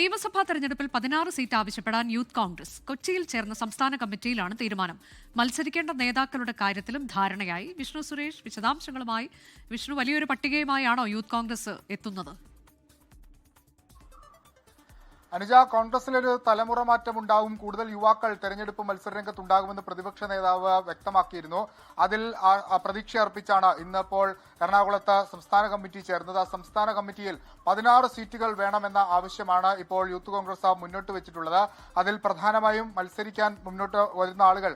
നിയമസഭാ തെരഞ്ഞെടുപ്പിൽ 16 സീറ്റ് ആവശ്യപ്പെടാൻ യൂത്ത് കോൺഗ്രസ് കൊച്ചിയിൽ ചേർന്ന സംസ്ഥാന കമ്മിറ്റിയിലാണ് തീരുമാനം. മത്സരിക്കേണ്ട നേതാക്കളുടെ കാര്യത്തിലും ധാരണയായി. വിഷ്ണു സുരേഷ് വിശദാംശങ്ങളുമായി. വിഷ്ണു, വലിയൊരു പട്ടികയുമായാണോ യൂത്ത് കോൺഗ്രസ് എത്തുന്നത്? അനുജ, കോൺഗ്രസിലൊരു തലമുറ മാറ്റം ഉണ്ടാവും, കൂടുതൽ യുവാക്കൾ തെരഞ്ഞെടുപ്പ് മത്സരരംഗത്തുണ്ടാകുമെന്ന് പ്രതിപക്ഷ നേതാവ് വ്യക്തമാക്കിയിരുന്നു. അതിൽ പ്രതീക്ഷ അർപ്പിച്ചാണ് ഇന്നിപ്പോൾ എറണാകുളത്ത് സംസ്ഥാന കമ്മിറ്റി ചേർന്നത്. സംസ്ഥാന കമ്മിറ്റിയിൽ 16 സീറ്റുകൾ വേണമെന്ന ആവശ്യമാണ് ഇപ്പോൾ യൂത്ത് കോൺഗ്രസ് മുന്നോട്ട് വെച്ചിട്ടുള്ളത്. അതിൽ പ്രധാനമായും മത്സരിക്കാൻ മുന്നോട്ട് വരുന്ന ആളുകൾ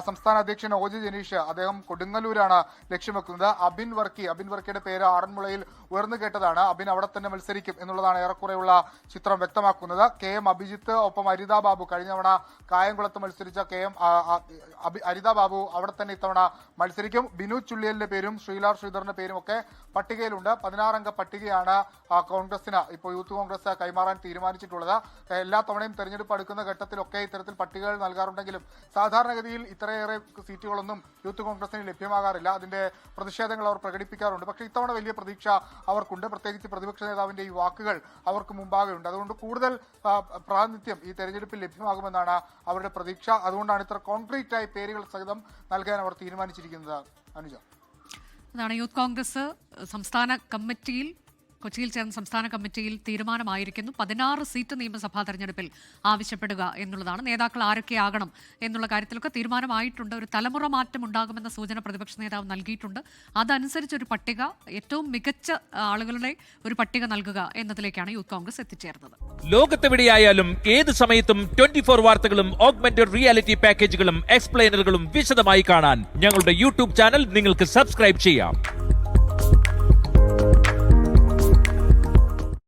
സംസ്ഥാന അധ്യക്ഷൻ OG ജനീഷ്, അദ്ദേഹം കൊടുങ്ങല്ലൂരാണ് ലക്ഷ്യം വെക്കുന്നത്. അബിൻ വർക്കിയുടെ പേര് ആറന്മുളയിൽ ഉയർന്നു കേട്ടതാണ്. അബിൻ അവിടെ തന്നെ മത്സരിക്കും എന്നുള്ളതാണ് ഏറെക്കുറെയുള്ള ചിത്രം വ്യക്തമാക്കുന്നത്. KM അഭിജിത്ത്, ഒപ്പം അരിത ബാബു, കഴിഞ്ഞ തവണ കായംകുളത്ത് മത്സരിച്ച അരിത ബാബു അവിടെ തന്നെ ഇത്തവണ മത്സരിക്കും. ബിനു ചുള്ളിയലിന്റെ പേരും ശ്രീലാൽ ശ്രീധറിന്റെ പേരും ഒക്കെ പട്ടികയിലുണ്ട്. 16 അംഗ പട്ടികയാണ് കോൺഗ്രസിന് ഇപ്പോൾ യൂത്ത് കോൺഗ്രസ് കൈമാറാൻ തീരുമാനിച്ചിട്ടുള്ളത്. എല്ലാ തവണയും തെരഞ്ഞെടുപ്പ് അടുക്കുന്ന ഘട്ടത്തിലൊക്കെ ഇത്തരത്തിൽ പട്ടികകൾ നൽകാറുണ്ടെങ്കിലും സാധാരണഗതിയിൽ ഇത്രയേറെ സീറ്റുകളൊന്നും യൂത്ത് കോൺഗ്രസിന് ലഭ്യമാകാറില്ല. അതിന്റെ പ്രതിഷേധങ്ങൾ അവർ പ്രകടിപ്പിക്കാറുണ്ട്. പക്ഷേ ഇത്തവണ വലിയ പ്രതീക്ഷ അവർക്കുണ്ട്. പ്രത്യേകിച്ച് പ്രതിപക്ഷ നേതാവിന്റെ ഈ വാക്കുകൾ അവർക്ക് മുമ്പാകെയുണ്ട്. അതുകൊണ്ട് കൂടുതൽ പ്രാതിനിധ്യം ഈ തെരഞ്ഞെടുപ്പിൽ ലഭ്യമാകുമെന്നാണ് അവരുടെ പ്രതീക്ഷ. അതുകൊണ്ടാണ് ഇത്ര കോൺക്രീറ്റ് ആയി പേരുകൾ സഹിതം നൽകാൻ അവർ തീരുമാനിച്ചിരിക്കുന്നത്. അനുജ, അതാണ് യൂത്ത് കോൺഗ്രസ് സംസ്ഥാന കമ്മിറ്റിയിൽ കൊച്ചിയിൽ ചേർന്ന സംസ്ഥാന കമ്മിറ്റിയിൽ തീരുമാനമായിരിക്കുന്നു. 16 സീറ്റ് നിയമസഭാ തെരഞ്ഞെടുപ്പിൽ ആവശ്യപ്പെടുക എന്നുള്ളതാണ്. നേതാക്കൾ ആരൊക്കെയാകണം എന്നുള്ള കാര്യത്തിലൊക്കെ തീരുമാനമായിട്ടുണ്ട്. ഒരു തലമുറ മാറ്റം ഉണ്ടാകുമെന്ന സൂചന പ്രതിപക്ഷ നേതാവ് നൽകിയിട്ടുണ്ട്. അതനുസരിച്ചൊരു പട്ടിക, ഏറ്റവും മികച്ച ആളുകളുടെ ഒരു പട്ടിക നൽകുക എന്നതിലേക്കാണ് യൂത്ത് കോൺഗ്രസ് എത്തിച്ചേർന്നത്. ലോകത്തെവിടെയായാലും ഏത് സമയത്തും 24 വാർത്തകളും ഓഗ്മെന്റഡ് റിയാലിറ്റി പാക്കേജുകളും എക്സ്പ്ലെയിനറുകളും വിശദമായി കാണാൻ ഞങ്ങളുടെ യൂട്യൂബ് ചാനൽ നിങ്ങൾക്ക് സബ്സ്ക്രൈബ് ചെയ്യാം.